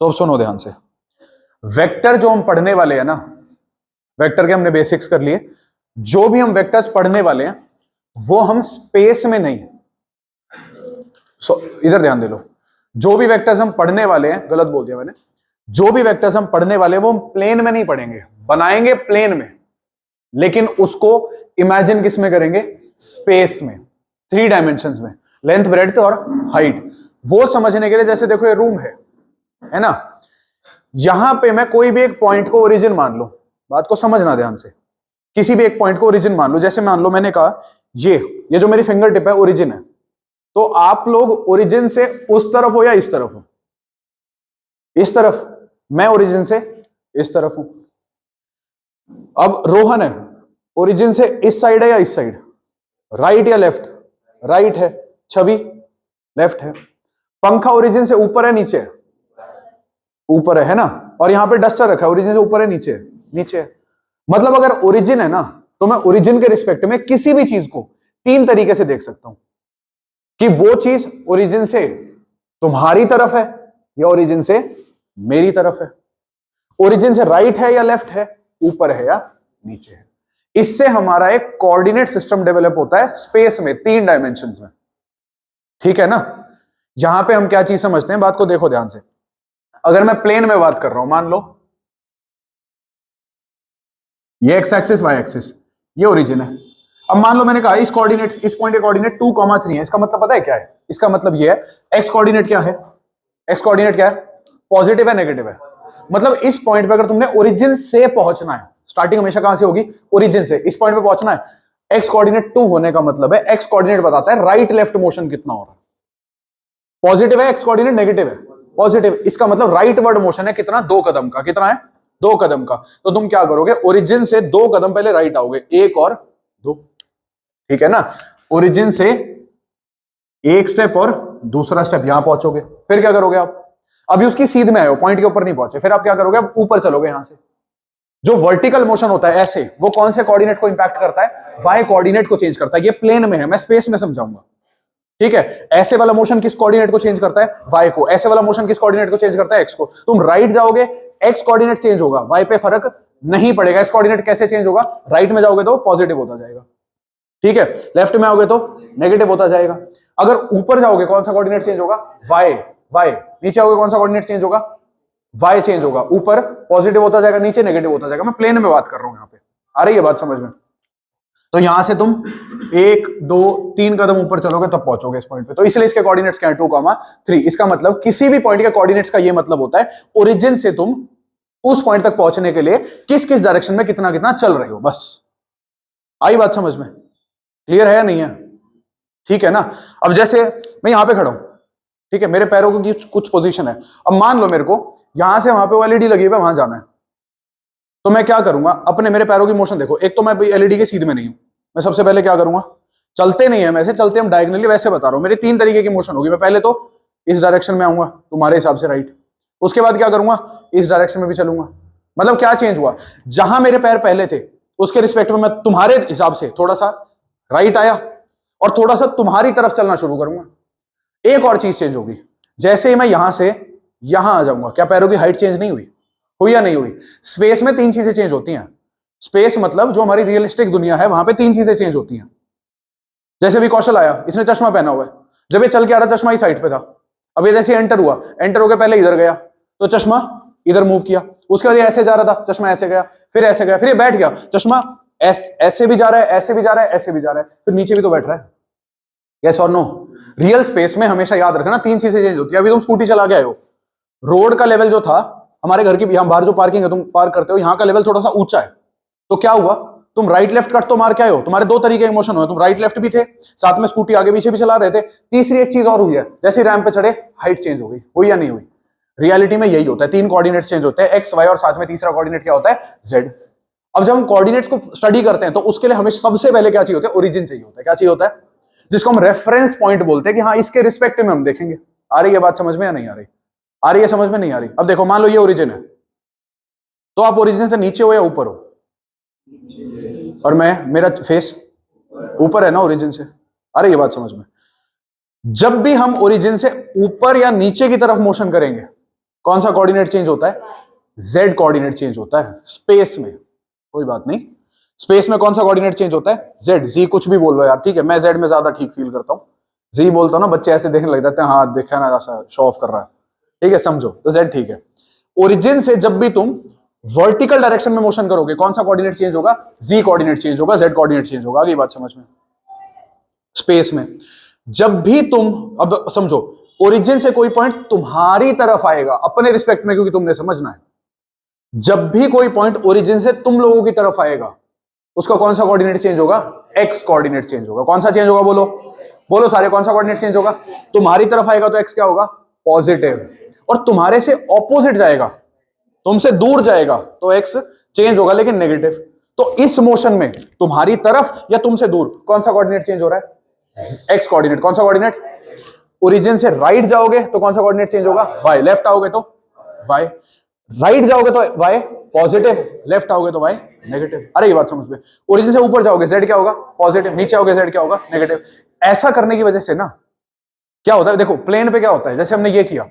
तो अब सुनो ध्यान से, वेक्टर जो हम पढ़ने वाले हैं ना, वेक्टर के हमने बेसिक्स कर लिए, जो भी हम वेक्टर्स पढ़ने वाले हैं वो हम स्पेस में नहीं, इधर ध्यान दे लो, जो भी वेक्टर्स हम पढ़ने वाले हैं, गलत बोल दिया मैंने, जो भी वेक्टर्स हम पढ़ने वाले हैं वो हम प्लेन में नहीं पढ़ेंगे, बनाएंगे प्लेन में, लेकिन उसको इमेजिन किस में करेंगे, स्पेस में, 3 डायमेंशंस में, लेंथ ब्रेड्थ और हाइट। वो समझने के लिए जैसे देखो ये रूम है ना, यहां पे मैं कोई भी एक पॉइंट को ओरिजिन मान लो, बात को समझना ध्यान से, किसी भी एक पॉइंट को ओरिजिन मान लो, जैसे मान लो मैंने कहा ये जो मेरी फिंगर टिप है ओरिजिन है, तो आप लोग ओरिजिन से उस तरफ हो या इस तरफ हो, इस तरफ, मैं ओरिजिन से इस तरफ हूं। अब रोहन है, ओरिजिन से इस साइड है या इस साइड, राइट या लेफ्ट, राइट है, छवि लेफ्ट है, पंखा ओरिजिन से ऊपर है नीचे है, ऊपर है ना, और यहां पे डस्टर रखा है, ओरिजिन से ऊपर है नीचे है, नीचे है। मतलब अगर ओरिजिन है ना, तो मैं ओरिजिन के रिस्पेक्ट में किसी भी चीज को 3 तरीके से देख सकता हूं, कि वो चीज ओरिजिन से तुम्हारी तरफ है या ओरिजिन से मेरी तरफ है, ओरिजिन से राइट है या लेफ्ट है, ऊपर है या नीचे है। इससे हमारा एक कोऑर्डिनेट सिस्टम डेवलप होता है स्पेस में, 3 डायमेंशंस में, ठीक है ना। यहां पे हम क्या चीज समझते हैं, बात को देखो ध्यान से, अगर मैं प्लेन में बात कर रहा हूं, मान लो ये एक्स एक्सिस वाई एक्सिस, ये ओरिजिन है। अब मान लो मैंने कहा इस कोऑर्डिनेट, इस पॉइंट के कोऑर्डिनेट 2,3 है, इसका मतलब पता है क्या है, इसका मतलब ये है, एक्स कोऑर्डिनेट क्या है, एक्स कोऑर्डिनेट क्या है, पॉजिटिव है नेगेटिव है। मतलब इस पॉइंट पे अगर तुमने ओरिजिन से पहुंचना है, स्टार्टिंग हमेशा कहां से होगी, ओरिजिन से, इस पॉइंट पे पहुंचना है, एक्स कोऑर्डिनेट 2 होने का मतलब है एक्स कोऑर्डिनेट बताता है राइट लेफ्ट मोशन कितना हो रहा है, पॉजिटिव है एक्स कोऑर्डिनेट, नेगेटिव है पॉजिटिव, इसका मतलब राइट वर्ड मोशन है कितना, 2 कदम का, कितना है 2 कदम का। तो तुम क्या करोगे, ओरिजिन से 2 कदम पहले राइट आओगे, 1 और 2, ठीक है ना, ओरिजिन से 1 स्टेप और दूसरा स्टेप यहां पहुंचोगे, फिर क्या करोगे आप, अभी उसकी सीध में आए हो, पॉइंट के ऊपर नहीं पहुंचे, फिर आप क्या करोगे, आप ऊपर चलोगे यहां से। जो वर्टिकल मोशन होता है ऐसे, वो कौन से कोऑर्डिनेट को इंपैक्ट करता है, वाई कोऑर्डिनेट को चेंज करता है। ये प्लेन में है, मैं स्पेस में समझाऊंगा, ठीक है। ऐसे वाला मोशन किस कोऑर्डिनेट को चेंज करता है, वाई को, ऐसे वाला मोशन किस कोऑर्डिनेट को चेंज करता है, एक्स को। तुम राइट जाओगे, एक्स कोऑर्डिनेट चेंज होगा, वाई पे फर्क नहीं पड़ेगा। एक्स कोऑर्डिनेट कैसे चेंज होगा, राइट में जाओगे तो पॉजिटिव होता जाएगा, ठीक है, लेफ्ट में आओगे तो नेगेटिव होता जाएगा। अगर ऊपर जाओगे कौन सा कोऑर्डिनेट चेंज होगा, वाई, वाई, नीचे आओगे कौन सा कोऑर्डिनेट चेंज होगा, वाई चेंज होगा, ऊपर पॉजिटिव होता जाएगा, नीचे नेगेटिव होता जाएगा। मैं प्लेन में बात कर रहा हूं, यहां पे आ रही है बात समझ में। तो यहां से तुम 1 2 3 कदम ऊपर चलोगे तब पहुंचोगे इस पॉइंट पे। तो इसलिए इसके कोऑर्डिनेट्स क्या है, 2,3। इसका मतलब किसी भी पॉइंट के कोऑर्डिनेट्स का ये मतलब होता है ओरिजिन से तुम उस पॉइंट तक पहुंचने के लिए किस किस डायरेक्शन में कितना कितना चल रहे हो, बस। आई बात समझ में, क्लियर है या नहीं है, ठीक है ना। अब जैसे मैं यहां पे खड़ा हूं, ठीक है, मेरे पैरों की कुछ पोजीशन है। अब मान लो मेरे को यहां से वहां पे वो एलईडी लगी हुई है, वहां जाना है, तो मैं क्या करूंगा, अपने मेरे पैरों की मोशन देखो। एक तो मैं एलईडी के सीध में नहीं हूं, मैं सबसे पहले क्या करूंगा, चलते नहीं है वैसे, चलते हम डायगोनली, वैसे बता रहा हूं, मेरे 3 तरीके की मोशन होगी। मैं पहले तो इस डायरेक्शन में आऊंगा तुम्हारे हिसाब से, राइट, उसके बाद क्या करूंगा, इस डायरेक्शन में भी चलूंगा। मतलब क्या चेंज हुआ, जहां मेरे पैर पहले थे उसके रिस्पेक्ट में मैं तुम्हारे हिसाब से थोड़ा सा राइट आया और थोड़ा सा तुम्हारी तरफ चलना शुरू करूंगा। एक और चीज चेंज होगी, जैसे ही मैं यहां से यहां आ जाऊंगा, क्या पैरों की हाइट चेंज नहीं हुई, हुई या नहीं हुई। स्पेस में 3 चीजें चेंज होती हैं, स्पेस मतलब जो हमारी रियलिस्टिक दुनिया है वहां पे 3 चीजें चेंज होती हैं। जैसे भी कौशल आया, इसने चश्मा पहना हुआ है, जब ये चल के आ रहा चश्मा इस साइड पे था, अब ये जैसे एंटर हुआ, एंटर होकर पहले इधर गया तो चश्मा इधर मूव किया, उसके बाद ये ऐसे जा रहा था, चश्मा ऐसे गया, फिर ऐसे गया, फिर ये बैठ गया, चश्मा ऐसे भी जा रहा है, ऐसे भी जा रहा है, ऐसे भी जा रहा है, फिर नीचे भी तो बैठ रहा है। यस और नो। रियल स्पेस में हमेशा याद रखना 3 चीजें चेंज होती है। अभी तुम स्कूटी चला के आए हो, रोड का लेवल जो था हमारे घर की, यहां बाहर जो पार्किंग है तुम पार्क करते हो, यहां का लेवल थोड़ा सा ऊंचा है, तो क्या हुआ, तुम राइट लेफ्ट कट तो मार के आए हो, तुम्हारे 2 तरीके के मोशन हुए, तुम राइट लेफ्ट भी थे, साथ में स्कूटी आगे पीछे भी चला रहे थे। तीसरी एक चीज और हुई है, जैसे रैंप पे चढ़े हाइट चेंज हो गई, हुई या नहीं हुई। रियलिटी में यही होता है, 3 कोऑर्डिनेट्स चेंज होते हैं, एक्स वाई, और साथ में तीसरा कोऑर्डिनेट क्या होता है, जेड। अब जब हम कोऑर्डिनेट्स को स्टडी करते हैं तो उसके लिए हमें सबसे पहले क्या चाहिए होता है, ओरिजिन चाहिए होता है। क्या चाहिए होता है, जिसको हम रेफरेंस पॉइंट बोलते हैं, कि हाँ इसके रिस्पेक्ट में हम देखेंगे। आ रही है बात समझ में या नहीं आ रही, आ रही है समझ में, नहीं आ रही। अब देखो मान लो ये ओरिजिन है, तो आप ओरिजिन से नीचे हो या ऊपर हो, और मेरा फेस ऊपर है ना ओरिजिन से, आ रही है बात समझ में। जब भी हम ओरिजिन से ऊपर या नीचे की तरफ मोशन करेंगे कौन सा कोऑर्डिनेट चेंज होता है? जेड कोऑर्डिनेट चेंज होता है स्पेस में, कोई बात नहीं, स्पेस में कौन सा कोऑर्डिनेट चेंज होता है? जेड। जी कुछ भी बोल लो यार, ठीक है, मैं जेड में ज्यादा ठीक फील करता हूं। जी बोलता हूं ना, बच्चे ऐसे देखने लग जाते हैं, हाँ देखा ना ऐसा शो ऑफ कर रहा है, ठीक है, समझो, तो जेड ठीक है। ओरिजिन से जब भी तुम वर्टिकल डायरेक्शन में मोशन करोगे, कौन सा कोऑर्डिनेट चेंज होगा? जी कोऑर्डिनेट चेंज होगा, जेड कोऑर्डिनेट चेंज होगा। आगे बात समझ में? स्पेस में जब भी तुम, अब समझो, ओरिजिन से कोई पॉइंट तुम्हारी तरफ आएगा अपने रिस्पेक्ट में, क्योंकि तुमने समझना है, जब भी कोई पॉइंट ओरिजिन से तुम लोगों की तरफ आएगा, उसका कौन सा कोऑर्डिनेट चेंज होगा? एक्स कोऑर्डिनेट चेंज होगा। कौन सा चेंज होगा? बोलो बोलो सारे, कौन सा कोऑर्डिनेट चेंज होगा? तुम्हारी तरफ आएगा तो एक्स क्या होगा? पॉजिटिव। और तुम्हारे से ऑपोजिट जाएगा, तुमसे दूर जाएगा, तो एक्स चेंज होगा लेकिन नेगेटिव। तो इस मोशन में तुम्हारी तरफ या तुमसे दूर, कौन सा कोऑर्डिनेट चेंज हो रहा है? X coordinate. कौन सा कोऑर्डिनेट? ओरिजिन से राइट जाओगे तो कौन सा कोऑर्डिनेट चेंज होगा? वाई। लेफ्ट आओगे तो वाई। राइट जाओगे तो वाई पॉजिटिव, लेफ्ट आओगे तो वाई नेगेटिव। अरे ये बात समझ में? ओरिजिन से ऊपर जाओगे जेड क्या होगा? पॉजिटिव। नीचे आओगे जेड क्या होगा? नेगेटिव। ऐसा करने की वजह से ना क्या होता है, देखो प्लेन पे क्या होता है, जैसे हमने ये किया,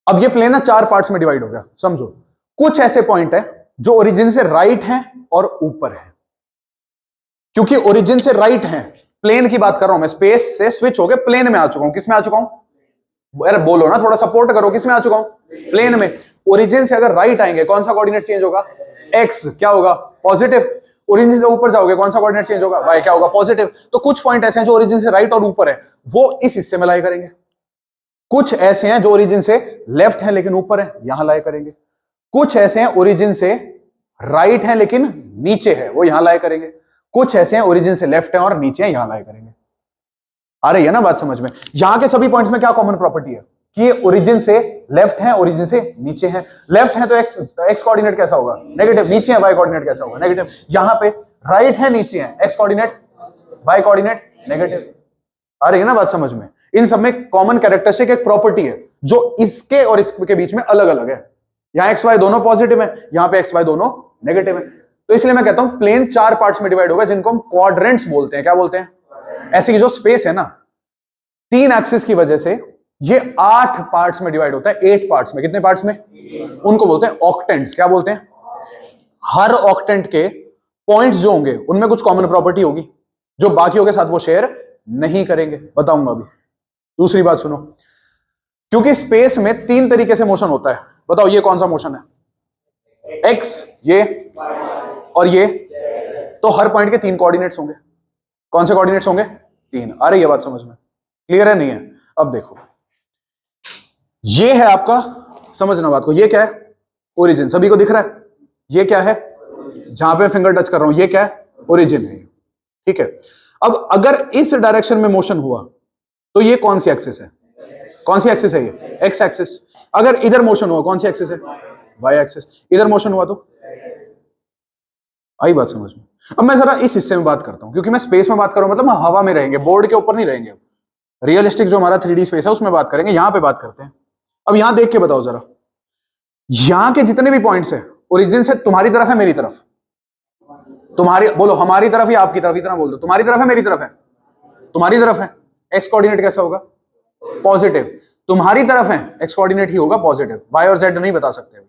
अब ये प्लेन ना 4 पार्ट्स में डिवाइड हो गया, समझो। कुछ ऐसे पॉइंट है जो ओरिजिन से राइट हैं और ऊपर है, क्योंकि ओरिजिन से राइट हैं, प्लेन की बात कर रहा हूं मैं, स्पेस से स्विच होके प्लेन में आ चुका हूं। किस में आ चुका हूं? अरे बोलो ना, थोड़ा सपोर्ट करो, किस में आ चुका हूं? प्लेन में। ओरिजिन से अगर राइट आएंगे, कौन सा कोऑर्डिनेट चेंज होगा? एक्स क्या होगा? पॉजिटिव। ओरिजिन से ऊपर जाओगे, कौन सा कोऑर्डिनेट चेंज होगा? वाई क्या होगा? पॉजिटिव। तो कुछ पॉइंट ऐसे हैं जो ओरिजिन से राइट और ऊपर है, वो इस हिस्से में लाई करेंगे। कुछ ऐसे हैं जो ओरिजिन से लेफ्ट है लेकिन ऊपर है, यहां लाई करेंगे। कुछ ऐसे हैं ओरिजिन से राइट है लेकिन नीचे है, वो यहां लाई करेंगे। कुछ ऐसे हैं ओरिजिन से लेफ्ट है और नीचे है, यहां लाई करेंगे। आ रही है ना बात समझ में? यहां के सभी पॉइंट्स में क्या कॉमन प्रॉपर्टी है कि ये ओरिजिन से लेफ्ट है, ओरिजिन से नीचे है। लेफ्ट है तो एक्स कोऑर्डिनेट कैसा होगा? नेगेटिव। नीचे है वाई कोऑर्डिनेट कैसा होगा? नेगेटिव। यहां पे राइट है, नीचे है, x coordinate, Y coordinate negative. आ रही है ना बात समझ में? इन सब में कॉमन कैरेक्टरिस्टिक एक प्रॉपर्टी है जो इसके और इसके बीच में अलग अलग है। यहां एक्स वाई दोनों पॉजिटिव है, यहां पे एक्स वाई दोनों नेगेटिव है। तो इसलिए मैं कहता हूं प्लेन 4 पार्ट्स में डिवाइड होगा, जिनको हम क्वाड्रेंट्स बोलते हैं। क्या बोलते हैं? ऐसे की जो स्पेस है ना, 3 एक्सिस की वजह से ये 8 पार्ट्स में डिवाइड होता है। 8 पार्ट्स में। कितने पार्ट्स में? उनको बोलते हैं ऑक्टेंट्स। क्या बोलते हैं? हर ऑक्टेंट के पॉइंट्स जो होंगे उनमें कुछ कॉमन प्रॉपर्टी होगी जो बाकियों के साथ वो शेयर नहीं करेंगे। बताऊंगा अभी। दूसरी बात सुनो, क्योंकि स्पेस में 3 तरीके से मोशन होता है। बताओ ये कौन सा मोशन है? एक्स, ये और ये। तो हर पॉइंट के 3 कोऑर्डिनेट्स होंगे। कौन से कोऑर्डिनेट्स होंगे? 3। आ रही है बात समझ में? क्लियर है? नहीं है? अब देखो, ये है आपका, समझना बात को, ये क्या है? ओरिजिन। सभी को दिख रहा है? ये क्या है? जहां पे फिंगर टच कर रहा हूं, ये क्या है? ओरिजिन है। ठीक है। अब अगर इस डायरेक्शन में मोशन हुआ तो ये कौन सी एक्सिस है? कौन सी एक्सिस है? ये एक्स एक्सिस। अगर इधर मोशन हुआ, कौन सी एक्सिस है? Y axis. इधर मोशन हुआ तो आई बात समझ में? अब मैं जरा इस हिस्से में बात करता हूं, क्योंकि मैं स्पेस में बात करूं, मतलब हम हवा में रहेंगे, बोर्ड के ऊपर नहीं रहेंगे। रियलिस्टिक जो हमारा 3D स्पेस है उसमें बात करेंगे, यहां पे बात करते हैं। अब यहां देख के बताओ जरा, यहां के जितने भी पॉइंट्स है ओरिजिन से तुम्हारी तरफ है, मेरी तरफ? तुम्हारी बोलो, हमारी तरफ या आपकी तरफ? इतना बोल दो, तुम्हारी तरफ है, मेरी तरफ है? तुम्हारी तरफ है। एक्स कोऑर्डिनेट कैसा होगा? पॉजिटिव। तुम्हारी तरफ है, एक्स कोऑर्डिनेट ही होगा पॉजिटिव। वाई और जेड नहीं बता सकते।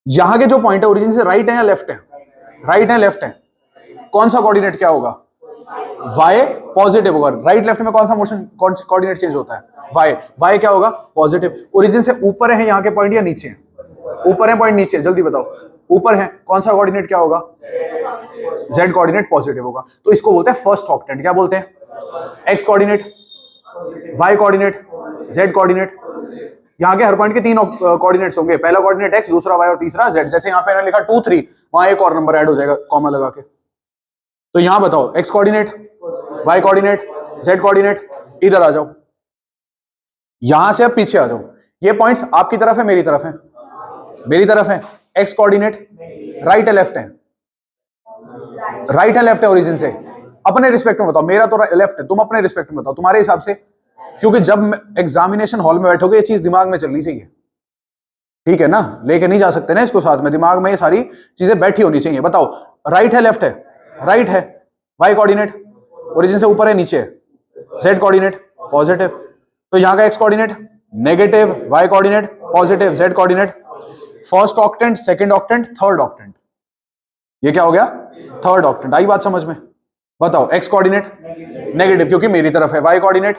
यहां के जो पॉइंट है ओरिजिन से राइट है या लेफ्ट है? राइट है, लेफ्ट है। कौन सा कोऑर्डिनेट क्या होगा? वाई पॉजिटिव होगा। राइट लेफ्ट में कौन सा मोशन, कौन सा कोऑर्डिनेट चेंज होता है? वाई। वाई क्या होगा? पॉजिटिव। ओरिजिन से ऊपर है यहां के पॉइंट या नीचे? ऊपर है पॉइंट, नीचे? जल्दी बताओ। ऊपर है, कौन सा कोऑर्डिनेट क्या होगा? जेड कोऑर्डिनेट पॉजिटिव होगा। तो इसको बोलते हैं फर्स्ट ऑक्टेंट। क्या बोलते हैं? X coordinate, Y coordinate, Z coordinate. यहां के हर पॉइंट के 3 कोऑर्डिनेट्स होंगे। पहला कोऑर्डिनेट एक्स, दूसरा वाई और तीसरा जेड। जैसे यहां पे लिखा 2 3, वहां एक और नंबर ऐड हो जाएगा कॉमा लगा के। तो यहां बताओ, X coordinate, Y coordinate, Z coordinate. इधर आ जाओ, यहां से अब पीछे आ जाओ। ये पॉइंट्स आपकी तरफ है, मेरी तरफ है? मेरी तरफ है। एक्स कोऑर्डिनेट राइट है, लेफ्ट है? राइट है, लेफ्ट है? ओरिजिन से अपने रिस्पेक्ट में बताओ। मेरा तो लेफ्ट है, तुम अपने रिस्पेक्ट में बताओ तुम्हारे हिसाब से, क्योंकि जब एग्जामिनेशन हॉल में बैठोगे ये चीज दिमाग में चलनी चाहिए। ठीक है ना? लेके नहीं जा सकते ना इसको साथ में, दिमाग में ये सारी चीजें बैठी होनी चाहिए। बताओ, राइट है, लेफ्ट है? राइट है। वाई कोऑर्डिनेट ओरिजिन से ऊपर है, नीचे है? Z coordinate positive. तो यहां का X coordinate negative, Y coordinate positive z coordinate, first octant, second octant, third octant, ये क्या हो गया थर्ड ऑक्टेंट। आई बात समझ में? बताओ x कोऑर्डिनेट नेगेटिव क्योंकि मेरी तरफ है, y कोऑर्डिनेट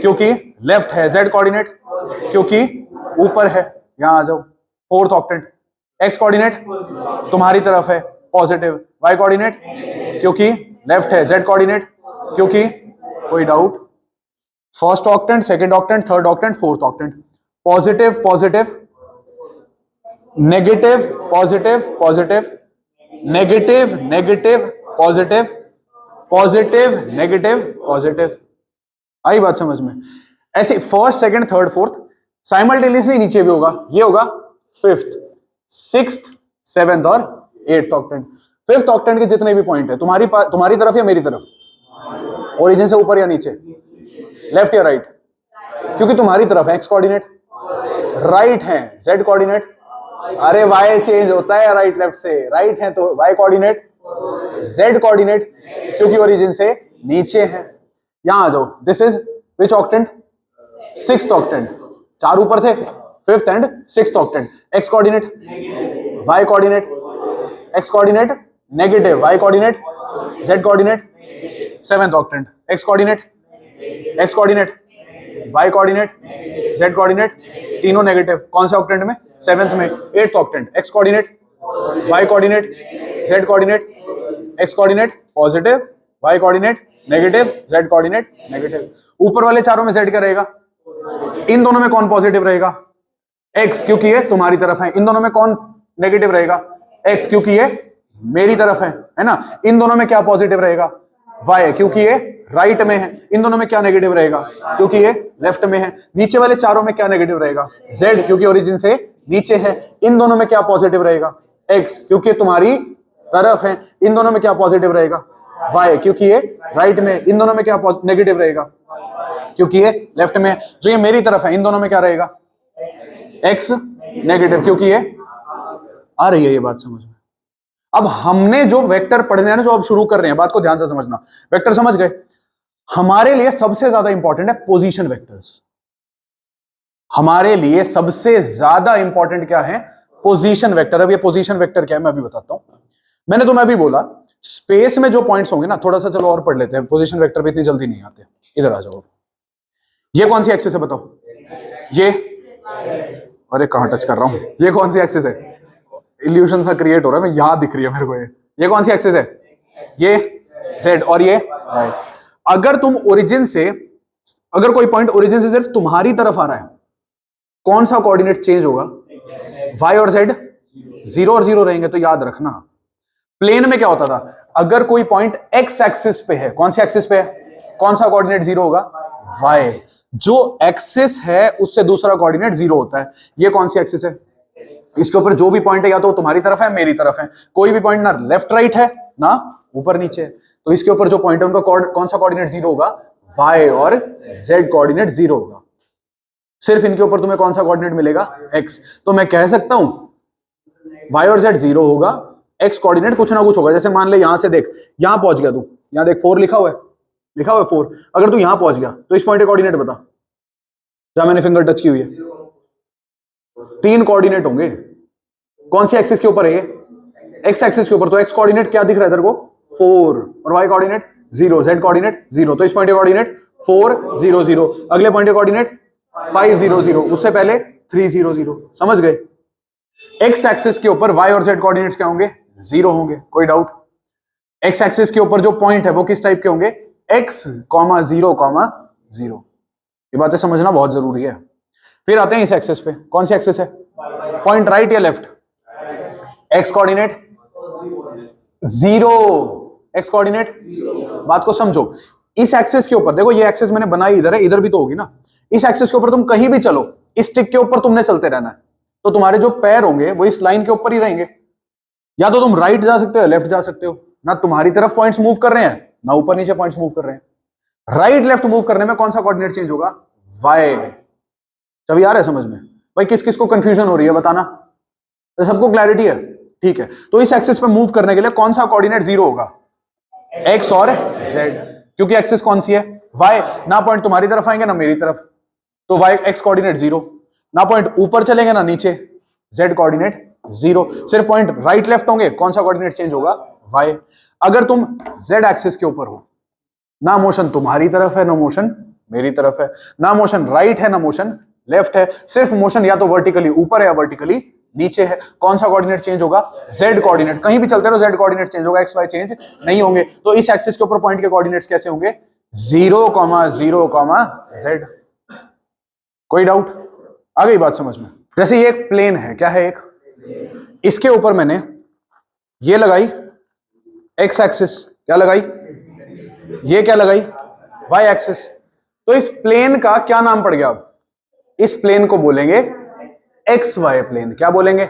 क्योंकि लेफ्ट है, z कोऑर्डिनेट क्योंकि ऊपर है, यहां आ जाओ फोर्थ ऑक्टेंट, x कोऑर्डिनेट तुम्हारी तरफ है पॉजिटिव, y कोऑर्डिनेट क्योंकि लेफ्ट है, z कोऑर्डिनेट क्योंकि, कोई doubt? First octant, second octant, third octant, fourth octant, positive positive negative positive positive negative negative positive positive negative positive. आई बात समझ में? ऐसे first second third fourth simultaneously नीचे भी होगा, ये होगा फिफ्थ, सिक्स्थ, सेवेंथ और एट्थ ऑक्टेंट। फिफ्थ ऑक्टेंट के जितने भी पॉइंट है तुम्हारी तरफ या मेरी तरफ, ओरिजिन से ऊपर या नीचे, लेफ्ट या राइट? क्योंकि तुम्हारी तरफ एक्स कोऑर्डिनेट, राइट है जेड कोऑर्डिनेट, अरे वाई चेंज होता है राइट लेफ्ट से, राइट है तो वाई कोऑर्डिनेट, जेड कोऑर्डिनेट क्योंकि ओरिजिन से नीचे है। यहां आ जाओ, this is which octant? Sixth octant, चार ऊपर थे, fifth and sixth octant. X coordinate, Y coordinate, X coordinate negative, Y coordinate, Z coordinate, seventh octant. X coordinate, X coordinate, Y coordinate, Z coordinate, तीनों negative. कौन से octant में? Seventh में। Eighth octant, X coordinate, Y coordinate, Z coordinate, X coordinate positive, Y coordinate negative, Z coordinate negative. ऊपर वाले चारों में Z क्या रहेगा? इन दोनों में कौन पॉजिटिव रहेगा? एक्स क्योंकि ये तुम्हारी तरफ है। इन दोनों में कौन नेगेटिव रहेगा? एक्स क्योंकि ये मेरी तरफ है ना। इन दोनों में क्या पॉजिटिव रहेगा? वाई क्योंकि ये राइट में है। इन दोनों में क्या नेगेटिव रहेगा? क्योंकि ये लेफ्ट में है। नीचे वाले चारों में क्या नेगेटिव रहेगा? जेड क्योंकि ओरिजिन से नीचे है। इन दोनों में क्या पॉजिटिव रहेगा? एक्स क्योंकि तुम्हारी तरफ है। इन दोनों में क्या पॉजिटिव रहेगा? वाई क्योंकि ये राइट में। इन दोनों में क्या नेगेटिव रहेगा? क्योंकि ये लेफ्ट में। जो ये मेरी तरफ है, इन दोनों में क्या रहेगा? एक्स नेगेटिव क्योंकि ये, आ रही है ये बात समझ में? अब हमने जो वेक्टर पढ़ने हैं ना, जो अब शुरू कर रहे हैं, बात को ध्यान से समझना। वेक्टर समझ गए? हमारे लिए सबसे ज्यादा इंपॉर्टेंट है पोजीशन वेक्टर्स। हमारे लिए सबसे ज्यादा इंपॉर्टेंट क्या है? Position vector. अब ये पोजीशन वेक्टर क्या है मैं अभी बताता हूं। मैंने तुम्हें अभी बोला स्पेस में जो पॉइंट्स होंगे ना, थोड़ा सा चलो और पढ़ लेते हैं। पोजीशन वेक्टर पे इतनी जल्दी नहीं आते। इधर आ जाओ। ये कौन सी एक्सिस है बताओ? ये, अरे कहां टच कर रहा हूं? ये कौन सी एक्सिस है? इल्यूशन सा क्रिएट हो रहा है, मैं यहां दिख रही है मेरे को। ये कौन सी एक्सिस है? ये जेड और ये वाई। अगर तुम ओरिजिन से, अगर कोई पॉइंट ओरिजिन से सिर्फ तुम्हारी तरफ आ रहा है, कौन सा कोऑर्डिनेट चेंज होगा? वाई और जेड जीरो और जीरो रहेंगे। तो याद रखना प्लेन में क्या होता था, अगर कोई पॉइंट एक्स एक्सिस पे है, कौन सी एक्सिस पे है, कौन सा कोऑर्डिनेट जीरो होगा? वाई। जो एक्सिस है उससे दूसरा कोऑर्डिनेट जीरो होता है। ये कौन सी एक्सिस है? इसके ऊपर जो भी पॉइंट है या तो तुम्हारी तरफ है मेरी तरफ है। कोई भी पॉइंट ना लेफ्ट राइट है ना ऊपर नीचे है। तो इसके ऊपर जो पॉइंट है उनका कौन सा कोऑर्डिनेट जीरो होगा? वाई और जेड कोऑर्डिनेट जीरो होगा। सिर्फ इनके ऊपर तुम्हें कौन सा कोऑर्डिनेट मिलेगा? एक्स। तो मैं कह सकता हूं वाई और जेड जीरो होगा, एक्स कोऑर्डिनेट कुछ ना कुछ होगा। जैसे मान ले यहां से देख, यहां पहुंच गया तू, यहां देख 4 लिखा हुआ है, लिखा हुआ है 4। अगर तू यहां पहुंच गया तो इस पॉइंट का कोऑर्डिनेट बता, जहां मैंने फिंगर टच की हुई है। 3 कोऑर्डिनेट होंगे। कौन सी एक्सिस के ऊपर है ये? एक्स एक्सिस के ऊपर। तो एक्स कोऑर्डिनेट क्या दिख रहा है इधर को? 4 और वाई कोऑर्डिनेट 0, जेड कोऑर्डिनेट 0। तो इस पॉइंट का कोऑर्डिनेट 4 0 0। अगले पॉइंट का कोऑर्डिनेट 5 0 0। उससे पहले 3 0 0। समझ गए? एक्स एक्सिस के ऊपर वाई और जेड कोऑर्डिनेट्स क्या होंगे? 0 होंगे। कोई डाउट? एक्स एक्सिस के ऊपर जो पॉइंट है वो किस टाइप के होंगे? x, 0, 0। ये बातें समझना बहुत जरूरी है। फिर आते हैं इस एक्सिस पे। कौन सी एक्सिस है? पॉइंट राइट या left? X coordinate 0, x coordinate. बात को समझो। इस एक्सिस के ऊपर देखो, ये एक्सिस मैंने बनाई इधर है, इधर भी तो होगी ना। इस एक्सिस के ऊपर तुम कहीं भी चलो, इस टिक के ऊपर तुमने चलते रहना है। तो तुम्हारे जो पैर होंगे वो इस लाइन के ऊपर ही रहेंगे। या तो तुम राइट जा सकते हो, लेफ्ट जा सकते हो। ना तुम्हारी तरफ पॉइंट्स मूव कर रहे हैं, ना ऊपर नीचे पॉइंट्स मूव कर रहे हैं। राइट लेफ्ट मूव करने में कौन सा कोऑर्डिनेट चेंज होगा? वाई। जब यार है समझ में? भाई किस किस को कंफ्यूजन हो रही है बताना, तो सबको क्लैरिटी है? ठीक है। तो इस एक्सिस पे मूव करने के लिए कौन सा कोऑर्डिनेट 0 होगा? एक्स और जेड। क्योंकि एक्सिस कौन सी है? वाई। ना पॉइंट तुम्हारी तरफ आएंगे ना मेरी तरफ। तो वाई एक्स कोऑर्डिनेट 0। ना पॉइंट ऊपर चलेंगे ना नीचे, z कोऑर्डिनेट 0। सिर्फ पॉइंट राइट लेफ्ट होंगे, कौन सा कोऑर्डिनेट चेंज होगा, y। अगर तुम z एक्सिस के ऊपर हो, ना मोशन तुम्हारी तरफ है ना मोशन मेरी तरफ है, ना मोशन राइट है ना मोशन लेफ्ट है, सिर्फ मोशन या तो वर्टिकली ऊपर है या वर्टिकली नीचे है, कौन सा कोऑर्डिनेट चेंज होगा, z कोऑर्डिनेट। कहीं भी चलते रहो z कोऑर्डिनेट चेंज होगा, x y चेंज नहीं होंगे। तो इस एक्सिस के ऊपर पॉइंट के कोऑर्डिनेट्स कैसे होंगे, 0, 0, z। कोई डाउट, आ गई बात समझ में। जैसे ये एक प्लेन है, क्या है, एक, इसके ऊपर मैंने ये लगाई x एक्सिस, क्या लगाई, ये क्या लगाई, y एक्सिस। तो इस प्लेन का क्या नाम पड़ गया, अब इस प्लेन को बोलेंगे एक्स वाई प्लेन। क्या बोलेंगे,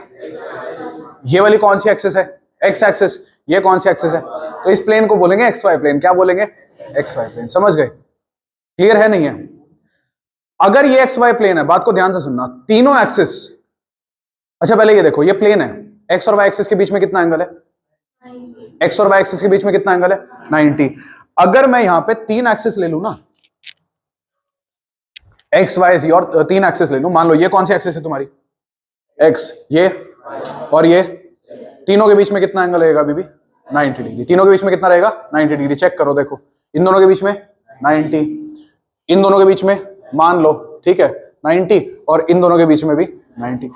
ये वाली कौन सी एक्सिस है, एक्स एक्सिस, ये कौन सी एक्सिस है, तो इस प्लेन को बोलेंगे एक्स वाई प्लेन। क्या बोलेंगे, एक्स वाई प्लेन। समझ गए, क्लियर है नहीं है। अगर ये एक्स वाई प्लेन है, बात को ध्यान से सुनना, तीनों एक्सिस, अच्छा पहले ये देखो, ये प्लेन है, एक्स और वाई एक्सिस के बीच में कितना एंगल है, एक्स और वाई एक्सिस के बीच में कितना एंगल है, 90। अगर मैं यहां पे 3 एक्सिस ले लू ना, एक्स वाई जी, और 3 एक्सिस ले लू, मान लो ये कौन सी एक्सिस है तुम्हारी, एक्स, ये और ये, तीनों के बीच में कितना एंगल रहेगा अभी भी, 90 डिग्री। तीनों के बीच में कितना रहेगा, 90 डिग्री। चेक करो, देखो इन दोनों के बीच में 90, इन दोनों के बीच में मान लो, ठीक है 90, और इन दोनों के बीच में भी 90।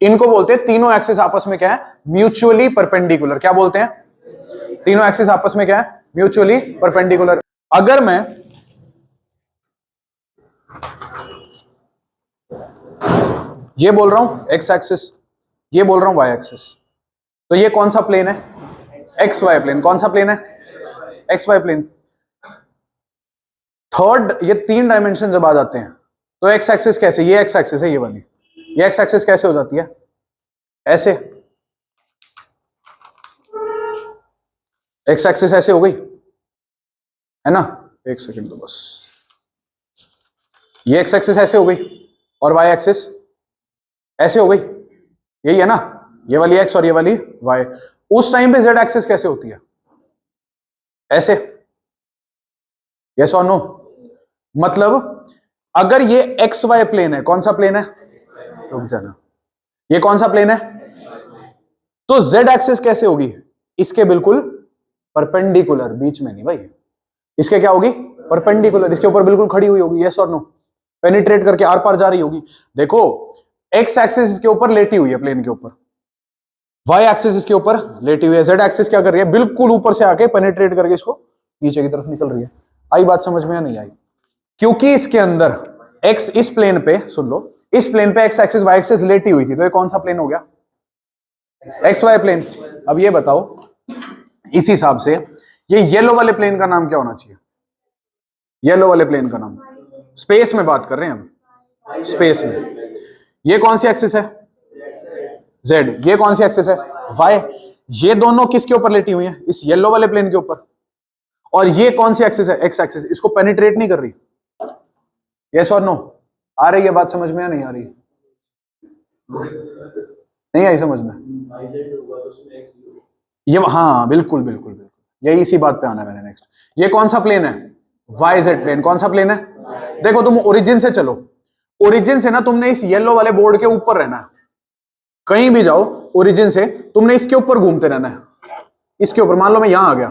इनको बोलते हैं, तीनों एक्सिस आपस में क्या है, म्यूचुअली परपेंडिकुलर। क्या बोलते हैं, तीनों एक्सिस आपस में क्या है, म्यूचुअली परपेंडिकुलर। अगर मैं ये बोल रहा हूं एक्स एक्सिस, ये बोल रहा हूं वाई एक्सिस, तो ये कौन सा प्लेन है, एक्स वाई प्लेन। कौन सा प्लेन है, एक्स वाई प्लेन। थर्ड, ये 3 डायमेंशन जब आ जाते हैं तो एक्स एक्सिस कैसे, ये एक्स एक्सिस है ये वाली, ये एक्स एक्सिस कैसे हो जाती है, ऐसे, एक्स एक्सिस ऐसे हो गई है ना, एक सेकंड तो बस, ये एक्स एक्सिस ऐसे हो गई और वाई एक्सिस ऐसे हो गई, यही है ना, ये वाली एक्स और ये वाली वाई। उस टाइम पे जेड एक्सिस कैसे होती है, ऐसे, यस और नो। मतलब अगर ये एक्स वाई प्लेन है, कौन सा प्लेन है, रुक जाना, ये कौन सा प्लेन है, तो जेड एक्सिस कैसे होगी, इसके बिल्कुल परपेंडिकुलर, बीच में नहीं भाई, इसके क्या होगी, परपेंडिकुलर, इसके ऊपर बिल्कुल खड़ी हुई होगी, यस और नो, पेनिट्रेट करके आर पार जा रही होगी। देखो एक्स एक्सिस इसके ऊपर लेटी हुई है प्लेन के ऊपर, वाई एक्सिस इसके ऊपर लेटी हुई है, जेड एक्सिस क्या कर रही है, बिल्कुल ऊपर से आके पेनिट्रेट करके इसको नीचे की तरफ निकल रही है। आई बात समझ में या नहीं आई, क्योंकि इसके अंदर एक्स, इस प्लेन पे सुन लो, इस प्लेन पे एक्स एक्सिस वाई एक्सिस लेटी हुई थी, तो ये कौन सा प्लेन हो गया, एक्स वाई प्लेन। अब ये बताओ, इस हिसाब से ये येलो वाले प्लेन का नाम क्या होना चाहिए, येलो वाले प्लेन का नाम, स्पेस में बात कर रहे हैं हम, स्पेस में, ये कौन सी एक्सिस है, जेड, ये कौन सी एक्सिस है, वाई। ये दोनों किसके ऊपर लेटी हुई हैं, इस येलो वाले प्लेन के ऊपर, और ये कौन सी एक्सिस है, एक्स एक्सिस, इसको पेनिट्रेट नहीं कर रही, यस और नो। आ रही है बात समझ में या नहीं आ रही, नहीं आई समझ में, ये हाँ बिल्कुल बिल्कुल बिल्कुल, यही इसी बात पे आना है मैंने नेक्स्ट। ये कौन सा प्लेन है, वाई जेड प्लेन। कौन सा प्लेन है, देखो तुम ओरिजिन से चलो, ओरिजिन से ना तुमने इस येलो वाले बोर्ड के ऊपर रहना है, कहीं भी जाओ ओरिजिन से तुमने इसके ऊपर घूमते रहना है, इसके ऊपर। मान लो मैं यहां आ गया,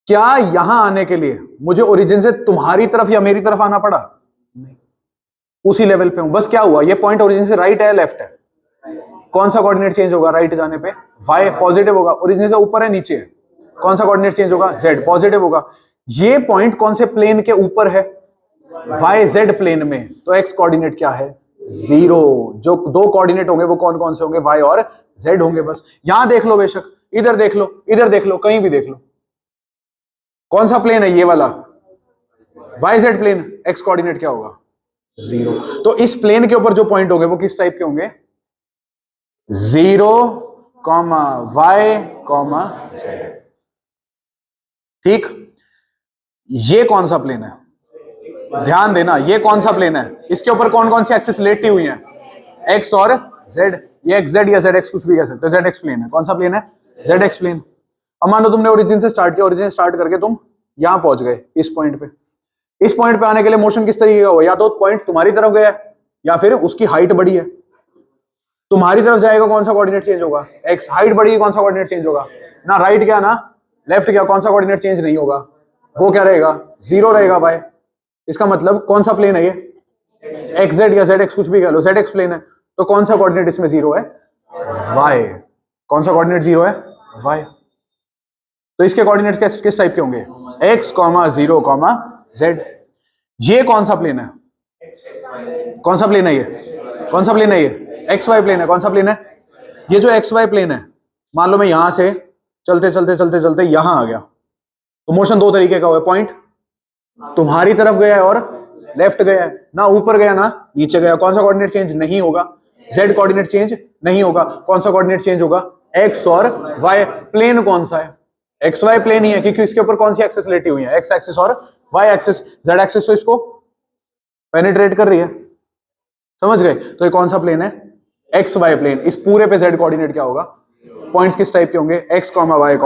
क्या यहां आने के लिए मुझे ओरिजिन से तुम्हारी तरफ या मेरी तरफ आना पड़ा, नहीं, उसी लेवल पे हूं। बस क्या हुआ, ये पॉइंट ओरिजिन से राइट है लेफ्ट है, कौन सा कोऑर्डिनेट चेंज होगा, राइट जाने पे वाई पॉजिटिव होगा, ओरिजिन से ऊपर है नीचे है, कौन सा कोऑर्डिनेट चेंज होगा, जेड पॉजिटिव होगा। ये पॉइंट कौन से प्लेन के ऊपर है, वाई जेड प्लेन में, तो एक्स कोऑर्डिनेट क्या है, 0। जो 2 कोऑर्डिनेट होंगे वो कौन कौन से होंगे, वाई और जेड होंगे। बस यहां देख लो, बेशक इधर देख लो, इधर देख लो, कहीं भी देख लो, कौन सा प्लेन है, ये वाला Y Z plane, X coordinate क्या होगा, 0। तो इस प्लेन के ऊपर जो पॉइंट होंगे वो किस टाइप के होंगे, 0, वाई, जेड। ठीक, ये कौन सा प्लेन है, ध्यान देना, ये कौन सा प्लेन है, इसके ऊपर कौन कौन सी एक्सिस लेटी हुई हैं, एक्स और जेड। ये एक्स जेड या जेड एक्स कुछ भी कह सकते हो, जेड एक्स प्लेन है। कौन सा प्लेन है, जेड एक्स प्लेन। अब मान लो तुमने ओरिजिन से स्टार्ट किया, ओरिजिन स्टार्ट करके तुम यहां पहुंच गए, इस पॉइंट पे। इस पॉइंट पे आने के लिए मोशन किस तरीके का हुआ, या तो पॉइंट तुम्हारी तरफ गया या फिर उसकी हाइट बड़ी है। तुम्हारी तरफ जाएगा कौन सा कोऑर्डिनेट चेंज होगा? एक्स। हाइट बढ़ी कौन सा कोऑर्डिनेट चेंज होगा? ना राइट क्या ना लेफ्ट क्या, कौन सा कोऑर्डिनेट चेंज नहीं होगा? वो क्या रहेगा? 0 रहेगा भाई। इसका मतलब कौन सा प्लेन है ये? एक्स जेड या जेड एक्स, कुछ भी कह लो, जेड एक्स प्लेन है। तो कौन सा कोऑर्डिनेट इसमें 0 है? वाई। कौन सा कोऑर्डिनेट 0 है? वाई। तो इसके कोऑर्डिनेट्स किस टाइप के होंगे? x, 0, z। ये कौन सा प्लेन है? कौन सा प्लेन है ये? कौन सा प्लेन है ये? एक्स वाई प्लेन है। कौन सा प्लेन है ये? जो एक्स वाई प्लेन है, मान लो मैं यहां से चलते चलते चलते चलते यहां आ गया, तो मोशन दो तरीके का हुआ। पॉइंट तुम्हारी तरफ गया है और लेफ्ट गया है, ना ऊपर गया ना नीचे गया। कौन सा कोऑर्डिनेट चेंज नहीं होगा? z कोऑर्डिनेट चेंज नहीं होगा। कौन सा कोऑर्डिनेट चेंज होगा? x और y। प्लेन कौन सा है? एक्स वाई प्लेन ही है, क्योंकि इसके ऊपर कौन सी एक्सिस लेटी हुई है? एक्स एक्सिस और वाई एक्सिस। जेड एक्सिस तो इसको पेनिट्रेट कर रही है, समझ गए? तो ये कौन सा प्लेन है? X Y plane. इस पूरे पे जेड कोऑर्डिनेट क्या होगा? पॉइंट्स किस टाइप के होंगे? x, y,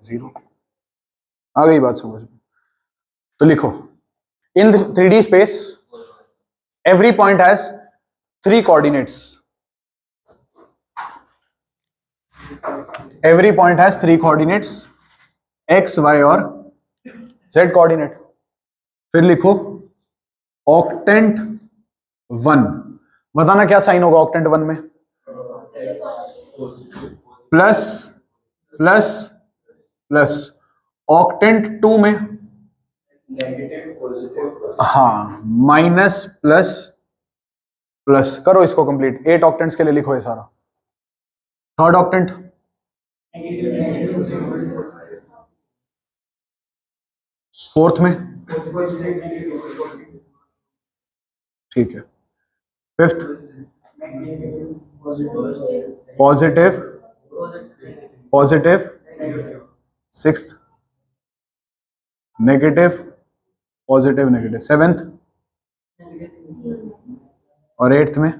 0। आ गई बात समझ में? तो लिखो, इन 3D space every point has 3 coordinates. Every point has 3 coordinates, x, y और z कोऑर्डिनेट। फिर लिखो ऑक्टेंट 1। बताना क्या साइन होगा ऑक्टेंट 1 में? Plus plus plus. ऑक्टेंट 2 में हाँ माइनस प्लस प्लस। करो इसको कंप्लीट। 8 ऑक्टेंट्स के लिए लिखो ये सारा। थर्ड ऑक्टेंट फोर्थ में, ठीक है। Fifth positive positive. Sixth negative positive negative. Seventh और एट्थ में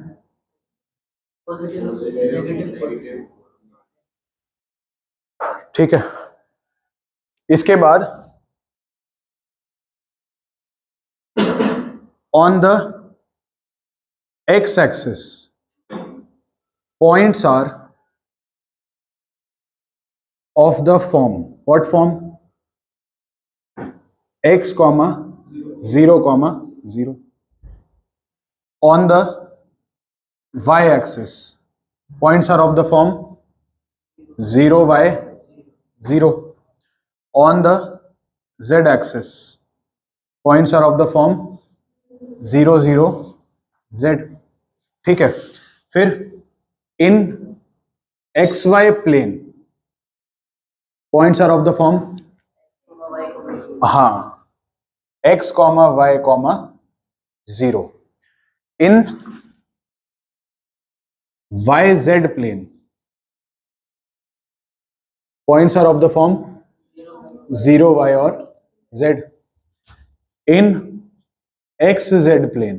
ठीक है। इसके बाद on the x-axis points are of the form, what form? x, 0, 0. On the y-axis points are of the form 0, y, 0. On the z-axis points are of the form 0, 0, z। ठीक है। फिर in x Y plane points are of the form हाँ x, y, 0। In y Z plane points are of the form 0, y और z। In x z plane,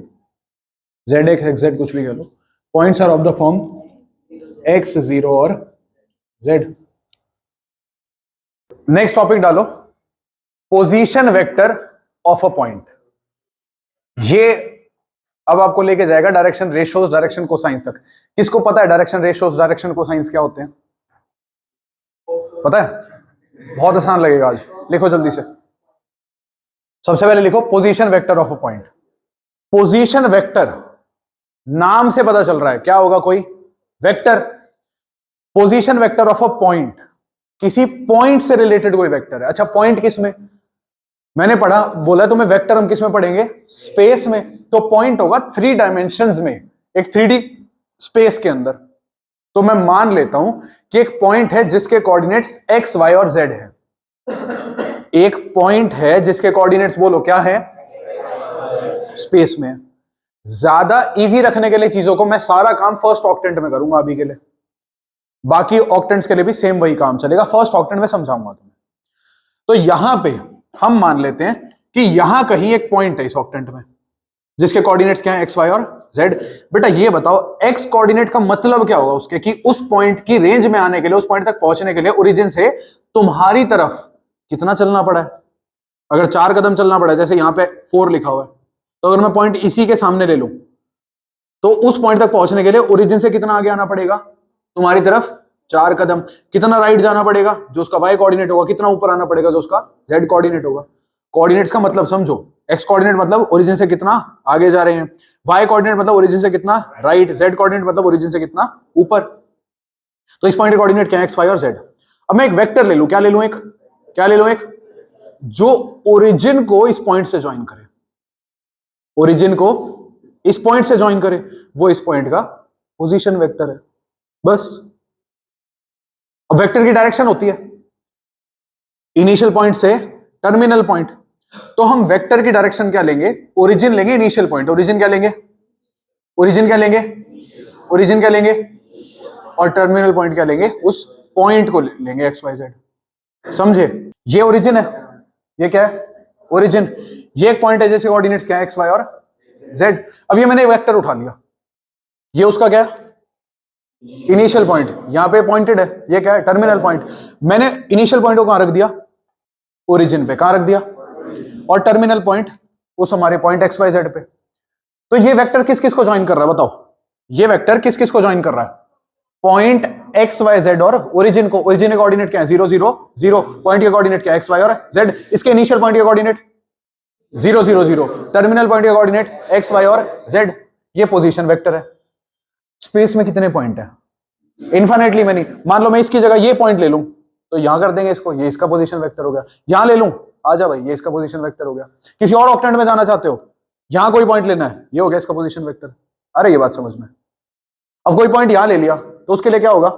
z x x z कुछ भी कह लो, points are of the form x, 0 और z। Next topic डालो, position vector of a point. ये अब आपको लेके जाएगा डायरेक्शन रेशियोज, डायरेक्शन कोसाइंस तक। किसको पता है डायरेक्शन रेशियोज, डायरेक्शन कोसाइंस क्या होते हैं? पता है? बहुत आसान लगेगा आज। लिखो जल्दी से। सबसे पहले लिखो position vector of a point. Position vector नाम से पता चल रहा है क्या होगा? कोई vector. Position vector of a point किसी पॉइंट से रिलेटेड कोई वेक्टर है। अच्छा पॉइंट किस में? मैंने पढ़ा, बोला तुम्हें वेक्टर हम किस में पढ़ेंगे? स्पेस में। तो पॉइंट होगा 3 डायमेंशंस में, एक 3D स्पेस के अंदर। तो मैं मान लेता हूं कि एक पॉइंट है जिसके कोऑर्डिनेट्स x, y और z है। एक पॉइंट है जिसके कोऑर्डिनेट्स बोलो क्या है? स्पेस में। ज्यादा इजी रखने के लिए चीजों को मैं सारा काम फर्स्ट ऑक्टेंट में करूंगा अभी के लिए, बाकी ऑक्टेंट्स के लिए भी सेम वही काम चलेगा। फर्स्ट ऑक्टेंट में समझाऊंगा तुम्हें। तो यहां पे हम मान लेते हैं कि यहां कहीं एक पॉइंट है इस ऑक्टेंट में जिसके कोऑर्डिनेट्स क्या है? x, y और z। बेटा ये बताओ x कोऑर्डिनेट का मतलब क्या होगा उसके, कि उस पॉइंट की रेंज में आने के लिए, उस पॉइंट तक पहुंचने के लिए ओरिजिन से तुम्हारी तरफ कितना चलना पड़ा है? अगर 4 कदम चलना पड़ा है, जैसे यहां पे 4 लिखा हुआ है, तो अगर मैं पॉइंट इसी के सामने ले लूं तो उस पॉइंट तक पहुंचने के लिए ओरिजिन से कितना आगे आना पड़ेगा तुम्हारी तरफ, 4 कदम। कितना राइट जाना पड़ेगा जो उसका वाई कोऑर्डिनेट होगा, कितना ऊपर आना पड़ेगा जो उसका जेड कोऑर्डिनेट होगा। कोऑर्डिनेट्स का मतलब समझो, एक्स कोऑर्डिनेट मतलब ओरिजिन से कितना आगे जा रहे हैं, वाई कोऑर्डिनेट मतलब ओरिजिन से कितना राइट, जेड कोऑर्डिनेट मतलब ओरिजिन से कितना ऊपर। तो इस पॉइंट के कोऑर्डिनेट क्या है, एक्स वाई और जेड। अब मैं एक वेक्टर ले लूं, क्या ले लूं, एक जो ओरिजिन को इस पॉइंट से ज्वाइन करे, ओरिजिन को इस पॉइंट से ज्वाइन करे, वो इस पॉइंट का पोजीशन वेक्टर है, बस। अब वेक्टर की डायरेक्शन होती है इनिशियल पॉइंट से टर्मिनल पॉइंट, तो हम वेक्टर की डायरेक्शन क्या लेंगे, ओरिजिन लेंगे इनिशियल पॉइंट, ओरिजिन क्या लेंगे, और टर्मिनल पॉइंट क्या लेंगे, उस पॉइंट को लेंगे एक्स वाई जेड, समझे। ये ओरिजिन है, ये क्या है ओरिजिन, ये एक पॉइंट है जिसके कोऑर्डिनेट्स क्या है एक्स वाई और जेड। अब ये मैंने एक वेक्टर उठा लिया, ये उसका क्या है इनिशियल पॉइंट, यहां पे पॉइंटेड है, ये क्या है टर्मिनल पॉइंट। मैंने इनिशियल पॉइंट को कहां रख दिया, ओरिजिन पे, कहां रख दिया, और टर्मिनल पॉइंट उस हमारे पॉइंट एक्स वाई जेड पे। तो ये वेक्टर किस किस को ज्वाइन कर रहा है बताओ, ये वेक्टर किस किस को ज्वाइन कर रहा है, पॉइंट एक्स वाई जेड और ओरिजिन को। ओरिजिन के कोऑर्डिनेट क्या है 0 0 0, पॉइंट के कोऑर्डिनेट क्या है एक्स वाई और जेड, इसके इनिशियल पॉइंट के कोऑर्डिनेट 0 0 0, टर्मिनल पॉइंट के कोऑर्डिनेट एक्स वाई और जेड। ये पोजीशन वेक्टर है। स्पेस में कितने पॉइंट है, इनफाइनाइटली मैनी। मान लो मैं इसकी जगह ये पॉइंट ले लूं तो यहां कर देंगे इसको, ये इसका पोजीशन वेक्टर हो गया। यहां ले लूं, आजा भाई, ये इसका पोजीशन वेक्टर हो गया। किसी और ऑक्टेंट में जाना चाहते हो, यहां कोई पॉइंट लेना है, ये हो गया इसका पोजीशन वेक्टर। अरे ये बात समझ में। अब कोई पॉइंट यहां ले लिया तो उसके लिए क्या होगा,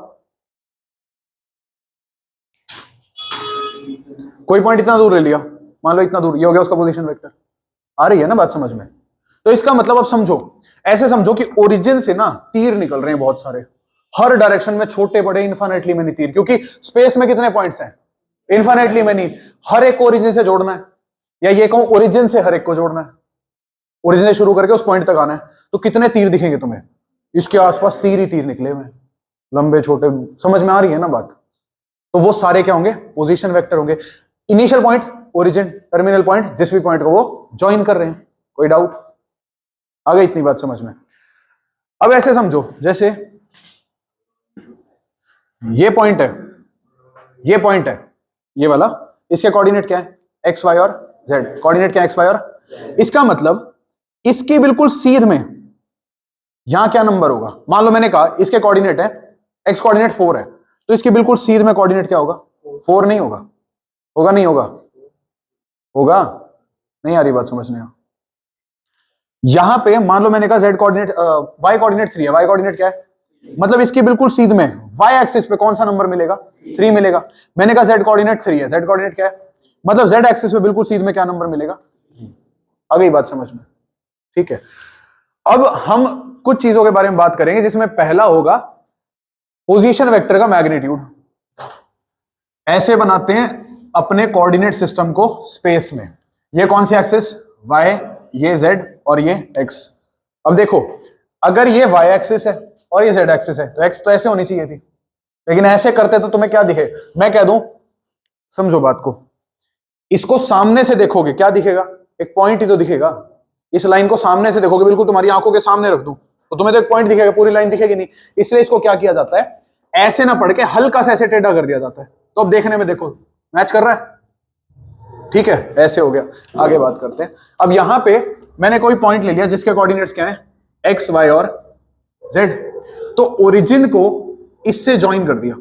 कोई पॉइंट इतना दूर ले लिया, मान लो इतना दूर, ये हो गया उसका पोजीशन वेक्टर। आ रही है ना बात समझ में। तो इसका मतलब अब समझो, ऐसे समझो कि ओरिजिन से ना तीर निकल रहे हैं बहुत सारे, हर डायरेक्शन में, छोटे बड़े इनफाइनाइटली मेनी तीर, क्योंकि स्पेस में कितने पॉइंट्स हैं इनफाइनाइटली मेनी। हर एक को ओरिजिन से जोड़ना है, या ये कहूं ओरिजिन से हर एक को जोड़ना है, ओरिजिन से शुरू करके उस पॉइंट तक आना है। तो कितने तीर दिखेंगे तुम्हें, इसके आसपास तीर ही तीर निकले हुए, लंबे छोटे, समझ में आ रही है ना बात। तो वो सारे क्या होंगे, पोजीशन वेक्टर होंगे। Initial point origin, terminal point जिस भी पॉइंट को वो ज्वाइन कर रहे हैं। कोई डाउट, आ गई इतनी बात समझ में। अब ऐसे समझो, जैसे ये पॉइंट है, ये पॉइंट है, ये वाला, इसके कोऑर्डिनेट क्या है एक्स वाई और जेड, कोऑर्डिनेट क्या है एक्स वाई और। इसका मतलब इसकी बिल्कुल सीध में यहां क्या नंबर होगा, मान लो मैंने कहा इसके कोऑर्डिनेट है एक्स कोऑर्डिनेट 4 है, तो इसकी बिल्कुल सीध में कोऑर्डिनेट क्या होगा 4 नहीं होगा, होगा नहीं होगा, होगा नहीं, आ रही बात समझने। यहां पे मान लो मैंने कहा जेड कोऑर्डिनेट, वाई कोऑर्डिनेट 3 है, वाई कोऑर्डिनेट क्या है, मतलब इसकी बिल्कुल सीध में वाई एक्सिस पे कौन सा नंबर मिलेगा 3 मिलेगा। मैंने कहा जेड कोऑर्डिनेट 3 है, जेड कोऑर्डिनेट क्या है, मतलब जेड एक्सिस पे बिल्कुल सीध में क्या नंबर मिलेगा। आ गई बात समझ में, ठीक है। अब हम कुछ चीजों के बारे में बात करेंगे, जिसमें पहला होगा पोजीशन वेक्टर का मैग्नीट्यूड। ऐसे बनाते हैं अपने कोऑर्डिनेट सिस्टम को स्पेस में, ये कौन सी एक्सिस वाई, ये जेड और ये एक्स। अब देखो, अगर ये वाई एक्सिस है और ये जेड एक्सिस है तो एक्स तो ऐसे होनी चाहिए थी, लेकिन ऐसे करते तो तुम्हें क्या दिखे, मैं कह दूं, समझो बात को, इसको सामने से देखोगे क्या दिखेगा, एक पॉइंट ही तो दिखेगा। इस लाइन को सामने से देखोगे, बिल्कुल तुम्हारी आंखों के सामने रख दूं तो तुम्हें तो एक पॉइंट दिखेगा, पूरी लाइन दिखेगी नहीं। इसलिए इसको क्या किया जाता है, ऐसे ना पढ़ के हल्का सा ऐसे टेढ़ा कर दिया जाता है, तो अब देखने में देखो मैच कर रहा है, ठीक है, ऐसे हो गया। आगे बात करते हैं। अब यहां पे मैंने कोई पॉइंट ले लिया जिसके कोऑर्डिनेट्स क्या है एक्स वाई और जेड, तो ओरिजिन को इससे ज्वाइन कर दिया,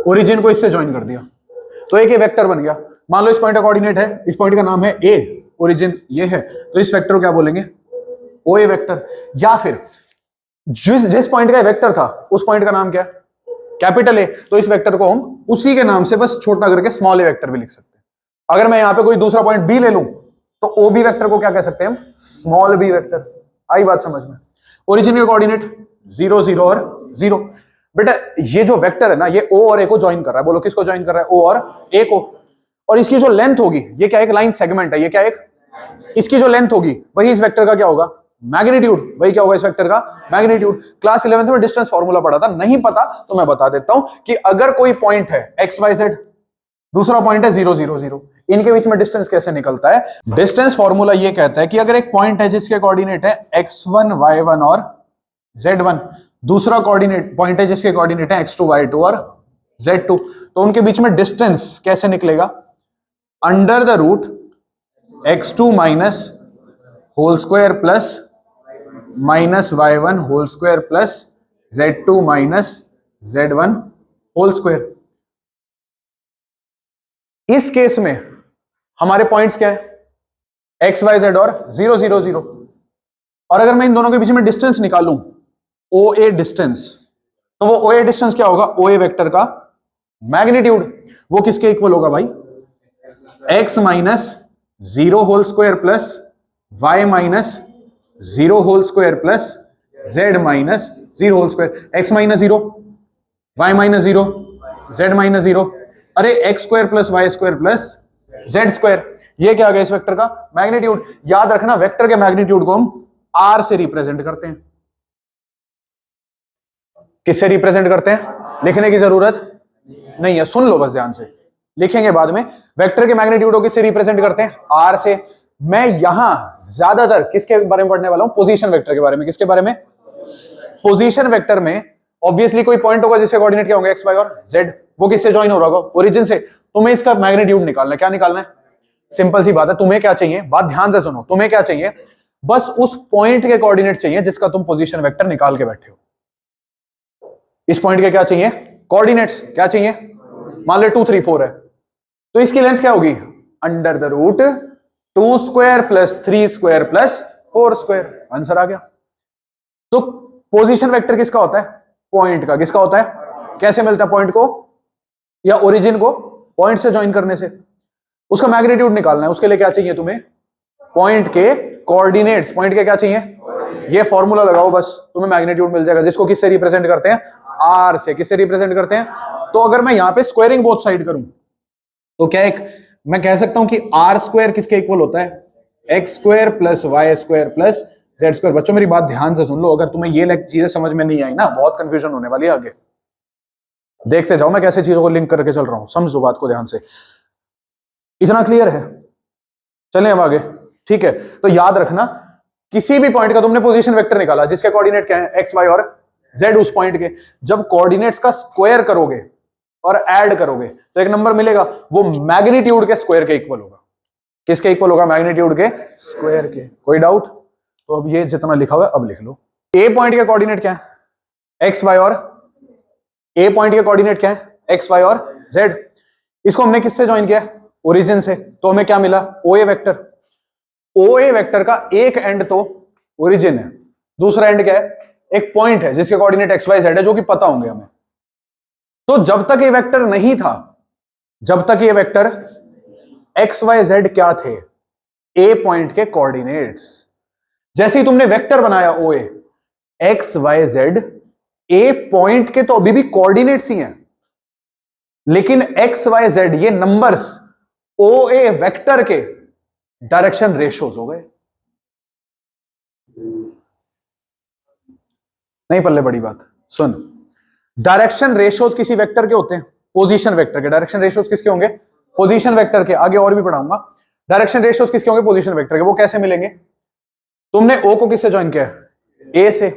ओरिजिन को इससे ज्वाइन कर दिया, तो एक ये वेक्टर बन गया। मान लो इस पॉइंट का कोऑर्डिनेट है, इस पॉइंट का नाम है ए, ओरिजिन ये है, तो इस वेक्टर को क्या बोलेंगे ओ ए वेक्टर। या फिर जिस पॉइंट का वेक्टर था उस पॉइंट का नाम क्या है कैपिटल ए, तो इस वेक्टर को हम उसी के नाम से बस छोटा करके स्मॉल ए वेक्टर भी लिख सकते हैं। अगर मैं यहां पे कोई दूसरा पॉइंट बी ले लूं तो ओ बी वेक्टर को क्या कह सकते हैं हम, स्मॉल बी वेक्टर। आई बात समझ में। ओरिजिन के कोऑर्डिनेट 0 0 और 0। बेटा ये जो वेक्टर है ना, ये ओ और ए को ज्वाइन कर रहा है, बोलो किसको ज्वाइन कर रहा है, ओ और ए को। और इसकी जो लेंथ होगी, ये क्या एक लाइन सेगमेंट है, ये क्या एक, इसकी जो लेंथ होगी वही इस वेक्टर का क्या होगा मैग्नीट्यूड, वही क्या होगा इस वेक्टर का मैग्नीट्यूड। क्लास 11th में डिस्टेंस फार्मूला पढ़ा था, नहीं पता तो मैं बता देता हूं कि अगर कोई पॉइंट है एक्स वाई जेड, दूसरा पॉइंट है 0 0 0। इनके बीच में डिस्टेंस कैसे निकलता है? डिस्टेंस फॉर्मूला ये कहता है कि अगर एक पॉइंट है जिसके कोऑर्डिनेट है x1 y1 और z1, दूसरा कोऑर्डिनेट पॉइंट है जिसके कोऑर्डिनेट है x2 y2 और z2, तो उनके बीच में डिस्टेंस कैसे निकलेगा? Under the root x2 minus whole square plus minus y1 whole square plus z2 minus z1 whole square. इस केस में हमारे पॉइंट्स क्या है? x y z और 0 0 0। और अगर मैं इन दोनों के बीच में डिस्टेंस निकालूं, OA डिस्टेंस, तो वो OA डिस्टेंस क्या होगा? OA वेक्टर का मैग्नीट्यूड। वो किसके इक्वल होगा भाई? x minus 0 whole square plus y minus 0 whole square plus z minus 0 whole square. x minus 0, y minus 0, z minus 0। अरे x square plus Y square plus Z square, ये क्या आ गया इस वेक्टर का? मैग्नीट्यूड। याद रखना, वेक्टर के magnitude को हम r से रिप्रेजेंट करते हैं। किससे रिप्रेजेंट करते हैं? लिखने की जरूरत नहीं है, सुन लो बस ध्यान से, लिखेंगे बाद में। वेक्टर के मैग्नीट्यूड को किससे रिप्रेजेंट करते हैं? r से। मैं यहां ज्यादातर किसके बारे में पढ़ने वाला हूं? पोजीशन वेक्टर के बारे में। किसके बारे में? पोजीशन वेक्टर में ऑब्वियसली कोई पॉइंट होगा जिसके कोऑर्डिनेट क्या होंगे? एक्स वाई और जेड। वो किससे ज्वाइन हो रहा होगा? ओरिजिन से। तुम्हें इसका मैग्नीट्यूड निकालना है। क्या निकालना है? सिंपल सी बात है। तुम्हें क्या चाहिए? बात ध्यान से सुनो। तुम्हें क्या चाहिए? बस उस पॉइंट के कोऑर्डिनेट चाहिए जिसका तुम पोजीशन वेक्टर निकाल के बैठे हो। इस पॉइंट के क्या चाहिए? कोऑर्डिनेट्स। क्या चाहिए? मान लो 2 3 4 है, तो इसकी लेंथ क्या होगी? Under the root 2 square plus 3 square plus 4 square. Answer आ गया। तो पोजीशन वेक्टर किसका होता है? पॉइंट का। किसका होता है? कैसे मिलता है पॉइंट को या ओरिजिन को? पॉइंट से ज्वाइन करने से। उसका मैग्नीट्यूड निकालना है। उसके लिए क्या चाहिए तुम्हें? पॉइंट के कोऑर्डिनेट्स। पॉइंट के क्या चाहिए? ये फॉर्मूला लगाओ बस, तुम्हें मैग्नीट्यूड मिल जाएगा, जिसको किससे रिप्रेजेंट करते हैं? आर से। किससे रिप्रेजेंट करते हैं? तो अगर मैं यहां पे स्क्वायरिंग बोथ साइड करूं तो क्या एक मैं कह सकता हूं कि आर स्क्वायर किसके इक्वल होता है? X square plus Y square plus Z square. बच्चों मेरी बात ध्यान से सुन लो, अगर तुम्हें ये चीजें समझ में नहीं आई ना, बहुत कंफ्यूजन होने वाली है आगे। देखते जाओ मैं कैसे चीजों को लिंक करके चल रहा हूं, समझो बात को ध्यान से। इतना क्लियर है? चलें अब आगे। ठीक है, तो याद रखना, किसी भी पॉइंट का तुमने पोजीशन वेक्टर निकाला जिसके कोऑर्डिनेट क्या है? एक्स वाई और जेड। उस पॉइंट के जब कोऑर्डिनेट्स का स्क्वायर करोगे और ऐड करोगे तो एक नंबर मिलेगा, वो मैग्नीट्यूड के स्क्वायर के इक्वल होगा। किसके इक्वल होगा? मैग्नीट्यूड के स्क्वायर के। कोई डाउट? तो अब ये जितना लिखा हुआ है अब लिख लो। ए पॉइंट के कोऑर्डिनेट क्या है? एक्स वाई और ए पॉइंट के कोऑर्डिनेट क्या है? एक्स वाई और जेड। इसको हमने किससे ज्वाइन किया? ओरिजिन से। तो हमें क्या मिला? ओए वेक्टर। ओए वेक्टर का एक एंड तो ओरिजिन है, दूसरा एंड क्या है? एक पॉइंट है जिसके कोऑर्डिनेट एक्स वाई जेड है, जो कि पता होंगे हमें। तो जब तक ये वेक्टर नहीं था, जब तक ये वेक्टर एक्स वाई जेड क्या थे? ए पॉइंट के कोऑर्डिनेट्स। जैसे ही तुमने वेक्टर बनाया ओए, एक्स वाई जेड, ए पॉइंट के तो अभी भी कोऑर्डिनेट्स ही हैं, लेकिन एक्स वाई जेड ये नंबर्स ओ ए वेक्टर के डायरेक्शन रेशियोज हो गए। नहीं पल्ले बड़ी बात सुन, डायरेक्शन रेशियोज किसी वेक्टर के होते हैं, पोजीशन वेक्टर के। डायरेक्शन रेशियोज किसके होंगे? पोजीशन वेक्टर के। आगे और भी पढ़ाऊंगा। डायरेक्शन रेशियोज किसके होंगे? पोजीशन वेक्टर के। वो कैसे मिलेंगे? तुमने ओ को किससे ज्वाइन किया है? ए से।